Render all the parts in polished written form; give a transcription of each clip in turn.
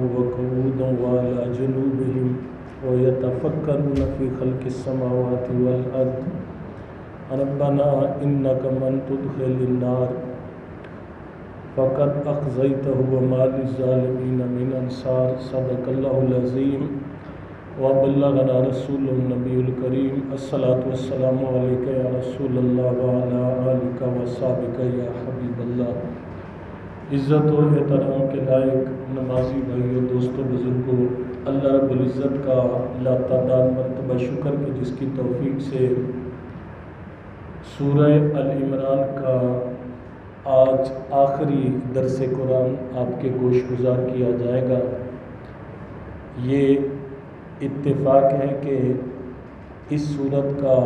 وقعودا وعلى جنوبهم ويتفكرون في خلق السماوات والأرض ربنا إنك من تدخل النار فقد أخزيته وما للظالمين من أنصار صدق الله العظيم وبلغنا رسول النبی الکریم الصلاۃ والسلام علیک یا رسول اللہ وعلی آلک وصحبک یا حبیب اللہ۔ عزت و احترام کے لائق نمازی بھائیوں، دوستوں، بزرگوں، اللہ رب العزت کا لاتعداد مرتبہ شکر کہ جس کی توفیق سے سورہ ال عمران کا آج آخری درس قرآن آپ کے گوش گزار کیا جائے گا۔ یہ اتفاق ہے کہ اس سورت کا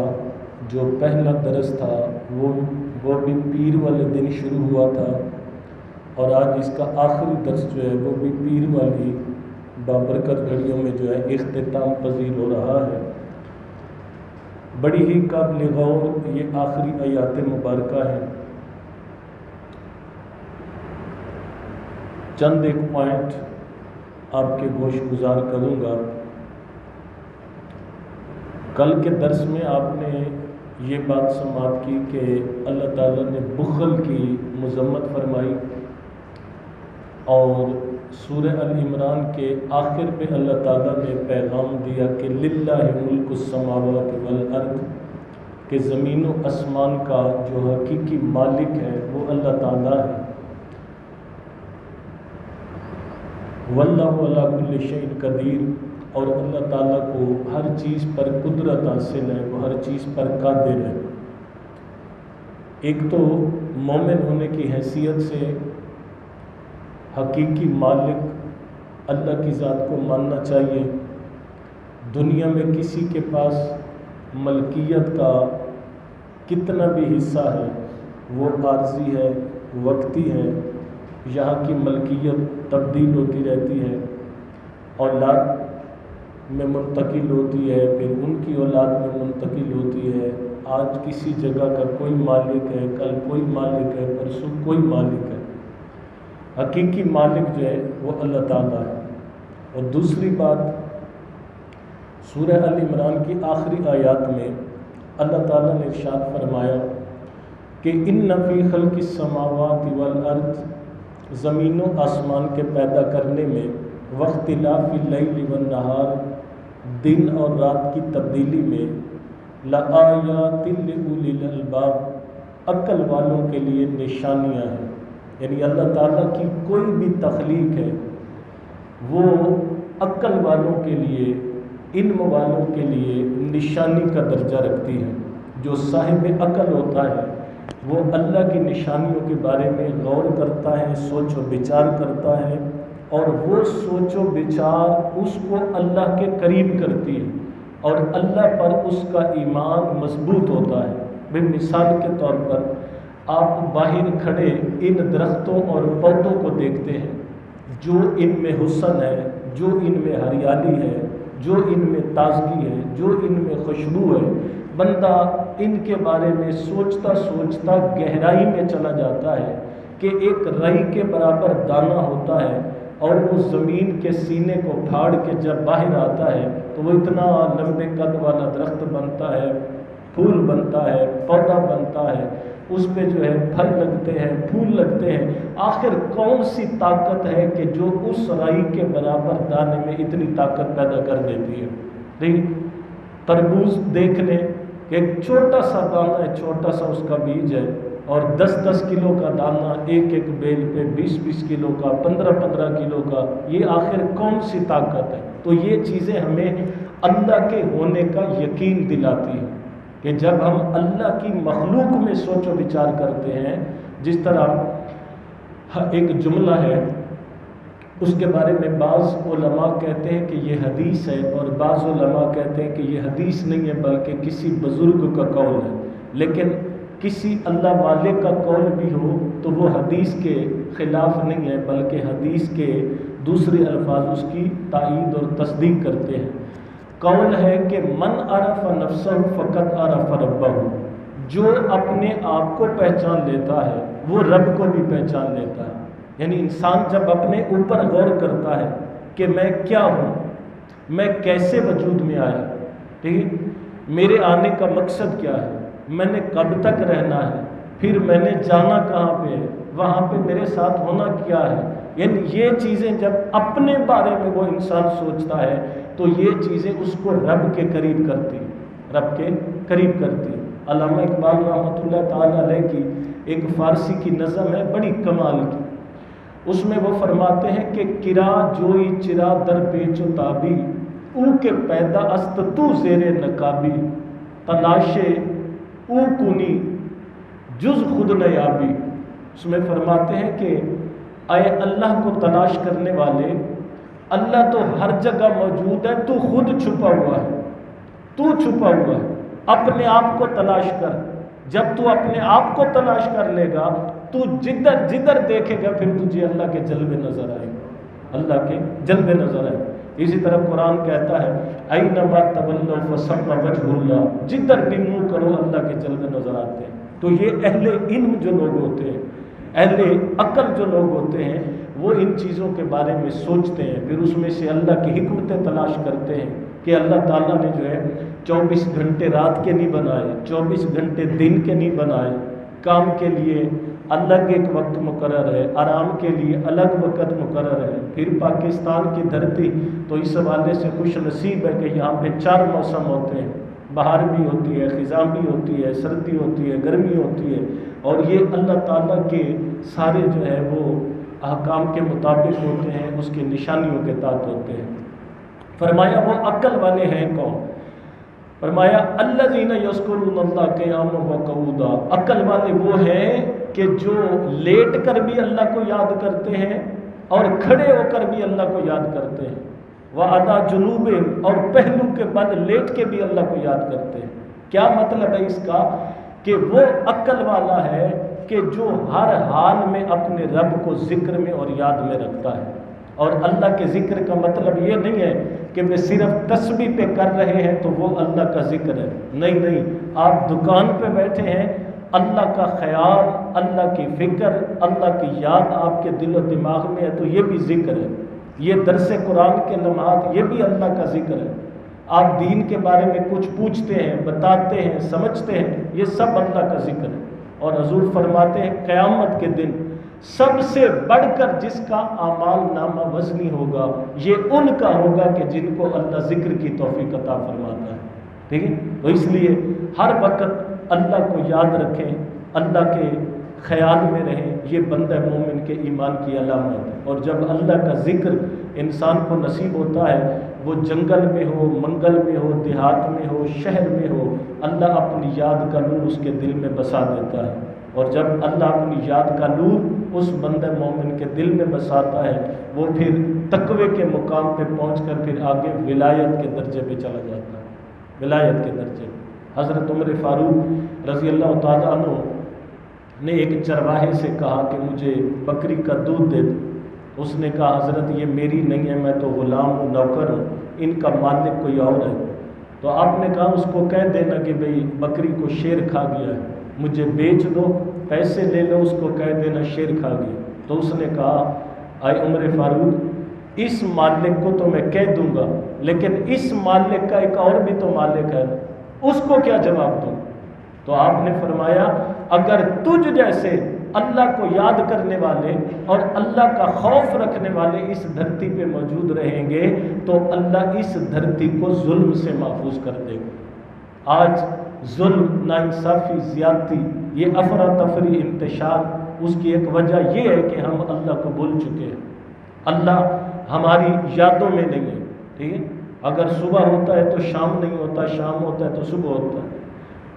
جو پہلا درس تھا وہ بھی پیر والے دن شروع ہوا تھا، اور آج اس کا آخری درس جو ہے وہ بھی پیر والی بابرکت گھڑیوں میں جو ہے اختتام پذیر ہو رہا ہے۔ بڑی ہی قابل غور یہ آخری آیات مبارکہ ہے۔ چند ایک پوائنٹ آپ کے گوش گزار کروں گا۔ کل کے درس میں آپ نے یہ بات سماعت کی کہ اللہ تعالیٰ نے بخل کی مذمت فرمائی، اور سورہ ال عمران کے آخر پہ اللہ تعالیٰ نے پیغام دیا کہ للہ ملک السماوات والارض، کہ زمین و آسمان کا جو حقیقی مالک ہے وہ اللہ تعالیٰ ہے۔ واللہ علی کل شیء قدیر، اور اللہ تعالیٰ کو ہر چیز پر قدرت حاصل ہے، وہ ہر چیز پر قادر ہے۔ ایک تو مومن ہونے کی حیثیت سے حقیقی مالک اللہ کی ذات کو ماننا چاہیے۔ دنیا میں کسی کے پاس ملکیت کا کتنا بھی حصہ ہے وہ عارضی ہے، وقتی ہے۔ یہاں کی ملکیت تبدیل ہوتی رہتی ہے، اولاد میں منتقل ہوتی ہے، پھر ان کی اولاد میں منتقل ہوتی ہے۔ آج کسی جگہ کا کوئی مالک ہے، کل کوئی مالک ہے، پرسوں کوئی مالک ہے۔ حقیقی مالک جو ہے وہ اللہ تعالیٰ ہے۔ اور دوسری بات، سورہ ال عمران کی آخری آیات میں اللہ تعالیٰ نے ارشاد فرمایا کہ ان فی خلق السماوات والارض، زمین و آسمان کے پیدا کرنے میں، واختلاف اللیل والنہار، دن اور رات کی تبدیلی میں، لآیات لأولی الالباب، عقل والوں کے لیے نشانیاں ہیں۔ یعنی اللہ تعالیٰ کی کوئی بھی تخلیق ہے وہ عقل والوں کے لیے، علم والوں کے لیے نشانی کا درجہ رکھتی ہے۔ جو صاحب عقل ہوتا ہے وہ اللہ کی نشانیوں کے بارے میں غور کرتا ہے، سوچ و بچار کرتا ہے، اور وہ سوچ و بچار اس کو اللہ کے قریب کرتی ہے، اور اللہ پر اس کا ایمان مضبوط ہوتا ہے۔ مثال کے طور پر آپ باہر کھڑے ان درختوں اور پودوں کو دیکھتے ہیں، جو ان میں حسن ہے، جو ان میں ہریالی ہے، جو ان میں تازگی ہے، جو ان میں خوشبو ہے۔ بندہ ان کے بارے میں سوچتا سوچتا گہرائی میں چلا جاتا ہے کہ ایک رائی کے برابر دانہ ہوتا ہے، اور وہ زمین کے سینے کو پھاڑ کے جب باہر آتا ہے تو وہ اتنا لمبے قد والا درخت بنتا ہے، پھول بنتا ہے، پودا بنتا ہے، اس پہ جو ہے پھل لگتے ہیں، پھول لگتے ہیں۔ آخر کون سی طاقت ہے کہ جو اس رائی کے برابر دانے میں اتنی طاقت پیدا کر دیتی ہے؟ نہیں، تربوز دیکھ لیں کہ ایک چھوٹا سا دانہ ہے، چھوٹا سا اس کا بیج ہے، اور 10-10 کلو کا دانہ ایک ایک بیل پہ، 20-20 کلو کا، 15-15 کلو کا۔ یہ آخر کون سی طاقت ہے؟ تو یہ چیزیں ہمیں اللہ کے ہونے کا یقین دلاتی ہیں کہ جب ہم اللہ کی مخلوق میں سوچ و بچار کرتے ہیں، جس طرح ایک جملہ ہے اس کے بارے میں بعض علماء کہتے ہیں کہ یہ حدیث ہے، اور بعض علماء کہتے ہیں کہ یہ حدیث نہیں ہے بلکہ کسی بزرگ کا قول ہے۔ لیکن کسی اللہ والے کا قول بھی ہو تو وہ حدیث کے خلاف نہیں ہے، بلکہ حدیث کے دوسرے الفاظ اس کی تائید اور تصدیق کرتے ہیں۔ قول ہے کہ من عرف نفسہ فقط عرف ربہ، جو اپنے آپ کو پہچان لیتا ہے وہ رب کو بھی پہچان لیتا ہے۔ یعنی انسان جب اپنے اوپر غور کرتا ہے کہ میں کیا ہوں، میں کیسے وجود میں آیا، ٹھیک ہے، میرے آنے کا مقصد کیا ہے، میں نے کب تک رہنا ہے، پھر میں نے جانا کہاں پہ ہے، وہاں پہ میرے ساتھ ہونا کیا ہے۔ یعنی یہ چیزیں جب اپنے بارے میں وہ انسان سوچتا ہے تو یہ چیزیں اس کو رب کے قریب کرتی، رب کے قریب کرتی۔ علامہ اقبال رحمۃ اللہ تعالیٰ علیہ کی ایک فارسی کی نظم ہے بڑی کمال کی، اس میں وہ فرماتے ہیں کہ کرا جوئی چرا در پیچ و تابی، او کے پیدا است تو زیر نقابی، تلاشے او کنی جز خود نیابی۔ اس میں فرماتے ہیں کہ اے اللہ کو تلاش کرنے والے، اللہ تو ہر جگہ موجود ہے، تو خود چھپا ہوا ہے، تو چھپا ہوا ہے، اپنے آپ کو تلاش کر۔ جب تو اپنے آپ کو تلاش کر لے گا تو جدھر جدھر دیکھے گا پھر تجھے اللہ کے جلوے نظر آئے گا، اللہ کے جلوے نظر آئے گا۔ اسی طرح قرآن کہتا ہے اینما تولوا فثم وجہ اللہ، جدھر بھی منہ کرو اللہ کے جلوے نظر آتے ہیں۔ تو یہ اہل علم جو لوگ ہوتے ہیں، اہل عقل جو لوگ ہوتے ہیں، وہ ان چیزوں کے بارے میں سوچتے ہیں، پھر اس میں سے اللہ کی حکمتیں تلاش کرتے ہیں کہ اللہ تعالیٰ نے جو ہے 24 گھنٹے رات کے نہیں بنائے، 24 گھنٹے دن کے نہیں بنائے، کام کے لیے الگ ایک وقت مقرر ہے، آرام کے لیے الگ وقت مقرر ہے۔ پھر پاکستان کی دھرتی تو اس حوالے سے خوش نصیب ہے کہ یہاں پہ 4 موسم ہوتے ہیں، بہار بھی ہوتی ہے، خزاں بھی ہوتی ہے، سردی ہوتی ہے، گرمی ہوتی ہے، اور یہ اللہ تعالیٰ کے سارے جو ہے وہ احکام کے مطابق ہوتے ہیں، اس کی نشانیوں کے تحت ہوتے ہیں۔ فرمایا وہ عقل والے ہیں کون؟ فرمایا الذین یذکرون اللہ قیاما وقعودا، عقل والے وہ ہیں کہ جو لیٹ کر بھی اللہ کو یاد کرتے ہیں اور کھڑے ہو کر بھی اللہ کو یاد کرتے ہیں، وعلی جنوب، اور پہلو کے بل لیٹ کے بھی اللہ کو یاد کرتے ہیں۔ کیا مطلب ہے اس کا؟ کہ وہ عقل والا ہے کہ جو ہر حال میں اپنے رب کو ذکر میں اور یاد میں رکھتا ہے۔ اور اللہ کے ذکر کا مطلب یہ نہیں ہے کہ میں صرف تسبیح پہ کر رہے ہیں تو وہ اللہ کا ذکر ہے، نہیں نہیں، آپ دکان پہ بیٹھے ہیں، اللہ کا خیال، اللہ کی فکر، اللہ کی یاد آپ کے دل و دماغ میں ہے تو یہ بھی ذکر ہے۔ یہ درس قرآن کے لمحات یہ بھی اللہ کا ذکر ہے۔ آپ دین کے بارے میں کچھ پوچھتے ہیں، بتاتے ہیں، سمجھتے ہیں، یہ سب اللہ کا ذکر ہے۔ اور حضور فرماتے ہیں قیامت کے دن سب سے بڑھ کر جس کا اعمال نامہ وزنی ہوگا یہ ان کا ہوگا کہ جن کو اللہ ذکر کی توفیق عطا فرماتا ہے، ٹھیک ہے۔ تو اس لیے ہر وقت اللہ کو یاد رکھیں، اللہ کے خیال میں رہیں، یہ بندہ مومن کے ایمان کی علامت ہے۔ اور جب اللہ کا ذکر انسان کو نصیب ہوتا ہے، وہ جنگل میں ہو، منگل میں ہو، دیہات میں ہو، شہر میں ہو، اللہ اپنی یاد کا نور اس کے دل میں بسا دیتا ہے۔ اور جب اللہ اپنی یاد کا نور اس بندہ مومن کے دل میں بساتا ہے، وہ پھر تقوی کے مقام پہ پہنچ کر پھر آگے ولایت کے درجے پہ چلا جاتا ہے، ولایت کے درجے پہ۔ حضرت عمر فاروق رضی اللہ تعالیٰ عنہ نے ایک چرواہے سے کہا کہ مجھے بکری کا دودھ دے دو۔ اس نے کہا حضرت یہ میری نہیں ہے، میں تو غلام ہوں، نوکر ہوں، ان کا مالک کوئی اور ہے۔ تو آپ نے کہا اس کو کہہ دینا کہ بھئی بکری کو شیر کھا گیا ہے، مجھے بیچ دو، پیسے لے لو، اس کو کہہ دینا شیر کھا گیا۔ تو اس نے کہا اے عمر فاروق، اس مالک کو تو میں کہہ دوں گا، لیکن اس مالک کا ایک اور بھی تو مالک ہے، اس کو کیا جواب دوں؟ تو آپ نے فرمایا اگر تجھ جیسے اللہ کو یاد کرنے والے اور اللہ کا خوف رکھنے والے اس دھرتی پہ موجود رہیں گے تو اللہ اس دھرتی کو ظلم سے محفوظ کر دے گا۔ آج ظلم، ناانصافی، زیادتی، یہ افراتفری، انتشار، اس کی ایک وجہ یہ ہے کہ ہم اللہ کو بھول چکے ہیں، اللہ ہماری یادوں میں نہیں ہے، ٹھیک ہے۔ اگر صبح ہوتا ہے تو شام نہیں ہوتا، شام ہوتا ہے تو صبح ہوتا ہے،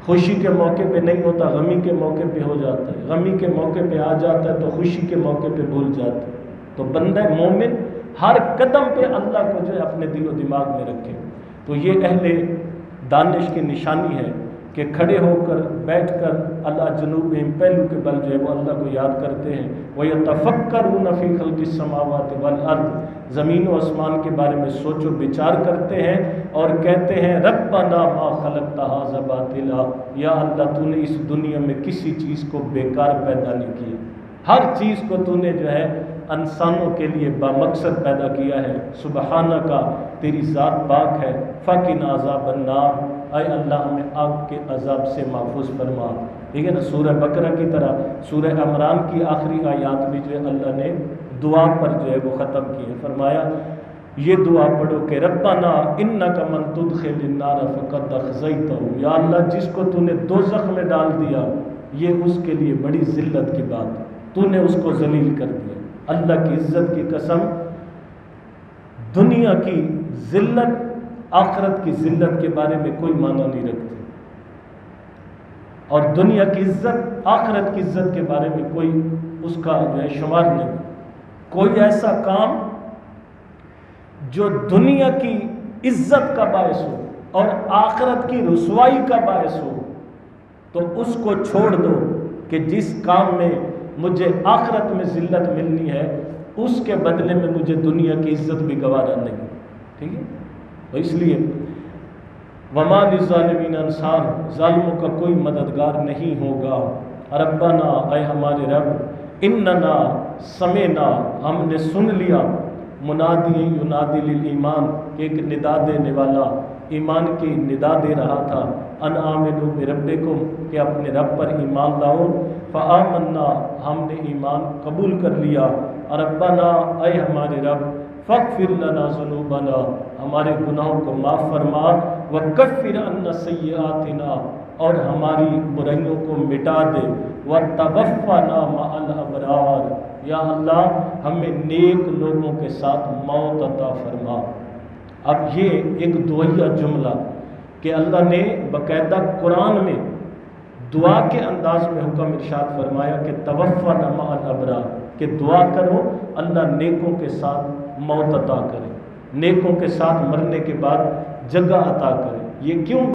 خوشی کے موقع پہ نہیں ہوتا، غمی کے موقع پہ ہو جاتا ہے، غمی کے موقع پہ آ جاتا ہے تو خوشی کے موقع پہ بھول جاتا ہے۔ تو بندہ مومن ہر قدم پہ اللہ کو جو ہے اپنے دل و دماغ میں رکھے۔ تو یہ اہل دانش کی نشانی ہے کہ کھڑے ہو کر، بیٹھ کر، اللہ جنوب پہلو کے بل جو ہے وہ اللہ کو یاد کرتے ہیں۔ وَيَتَفَكَّرُونَ فِي خَلْقِ السَّمَاوَاتِ وَالْأَرْضِ، زمین و آسمان کے بارے میں سوچ و بچار کرتے ہیں اور کہتے ہیں رَبَّنَا مَا خَلَقْتَ هَٰذَا بَاطِلًا، یا اللہ تو نے اس دنیا میں کسی چیز کو بیکار پیدا نہیں کیا، ہر چیز کو تو نے جو ہے انسانوں کے لیے بامقصد پیدا کیا ہے۔ سبحانہ کا تیری ذات پاک ہے، فقنا عذاب النار، اے اللہ ہمیں آگ کے عذاب سے محفوظ فرما۔ ٹھیک ہے نا، سورہ بقرہ کی طرح سورہ عمران کی آخری آیات بھی جو ہے اللہ نے دعا پر جو ہے وہ ختم کی ہے۔ فرمایا یہ دعا پڑھو کہ ربنا انک من تدخل النار فقد اخزیتہ، یا اللہ جس کو تو نے دوزخ میں ڈال دیا یہ اس کے لیے بڑی ذلت کی بات ہے، تو نے اس کو ذلیل کر دیا۔ اللہ کی عزت کی قسم، دنیا کی ذلت آخرت کی ذلت کے بارے میں کوئی معنی نہیں رکھتی، اور دنیا کی عزت آخرت کی عزت کے بارے میں کوئی اس کا جو ہے شمار نہیں۔ کوئی ایسا کام جو دنیا کی عزت کا باعث ہو اور آخرت کی رسوائی کا باعث ہو تو اس کو چھوڑ دو، کہ جس کام میں مجھے آخرت میں ذلت ملنی ہے اس کے بدلے میں مجھے دنیا کی عزت بھی گوارا نہیں۔ ٹھیک ہے، تو اس لیے وما للظالمین انصار، ظالموں کا کوئی مددگار نہیں ہوگا۔ ربنا، اے ہمارے رب، اننا سمعنا، ہم نے سن لیا، منادی ینادی للایمان، کہ ایک ندا دینے والا ایمان کی ندا دے رہا تھا، ان آمنوا بربکم، کہ اپنے رب پر ایمان لاؤ، فآمنا، ہم نے ایمان قبول کر لیا۔ ربنا، اے ہمارے رب، فاغفر لنا ذنوبنا، ہمارے گناہوں کو معاف فرما، وکفر عنا سیئاتنا، اور ہماری برائیوں کو مٹا دے، وتوفنا مع الابرار، یا اللہ ہمیں نیک لوگوں کے ساتھ موت عطا فرما۔ اب یہ ایک دعائیہ جملہ کہ اللہ نے باقاعدہ قرآن میں دعا کے انداز میں حکم ارشاد فرمایا کہ توفنا مع الابرار، کہ دعا کرو اللہ نیکوں کے ساتھ موت عطا کرے، نیکوں کے ساتھ مرنے کے بعد جگہ عطا کرے۔ یہ کیوں